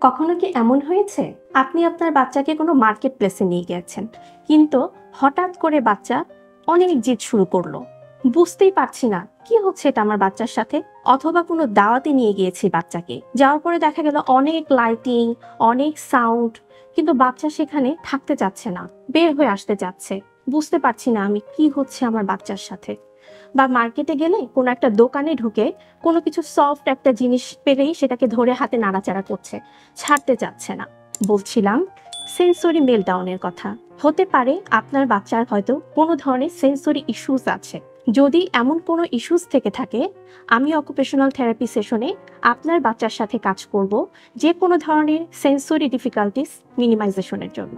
কখনো কি এমন হয়েছে আপনি আপনার বাচ্চাকে কোনো মার্কেট প্লেসে নিয়ে গেছেন, কিন্তু হঠাৎ করে বাচ্চা অনেক জেদ শুরু করলো, বুঝতেই পারছি না কি হচ্ছে এটা আমার বাচ্চার সাথে। অথবা কোনো দাওয়াতে নিয়ে গিয়েছি বাচ্চাকে, যাওয়ার পরে দেখা গেল অনেক লাইটিং, অনেক সাউন্ড, কিন্তু বাচ্চা সেখানে থাকতে চাচ্ছে না, বের হয়ে আসতে চাচ্ছে। বুঝতে পারছি না আমি কি হচ্ছে আমার বাচ্চার সাথে। বা মার্কেটে গেলে কোনো একটা দোকানে ঢুকে কোনো কিছু সফট একটা জিনিস পেলেই সেটাকে ধরে হাতে নাড়াচাড়া করছে, ছাড়তে চাচ্ছে না। বলছিলাম সেন্সরি মেলডাউনের কথা। হতে পারে আপনার বাচ্চার হয়তো কোনো ধরনের সেন্সরি ইস্যুস আছে। যদি এমন কোনো ইস্যুস থেকে থাকে, আমি অকুপেশনাল থেরাপি সেশনে আপনার বাচ্চার সাথে কাজ করব যে কোনো ধরনের সেন্সরি ডিফিকাল্টিস মিনিমাইজেশনের জন্য।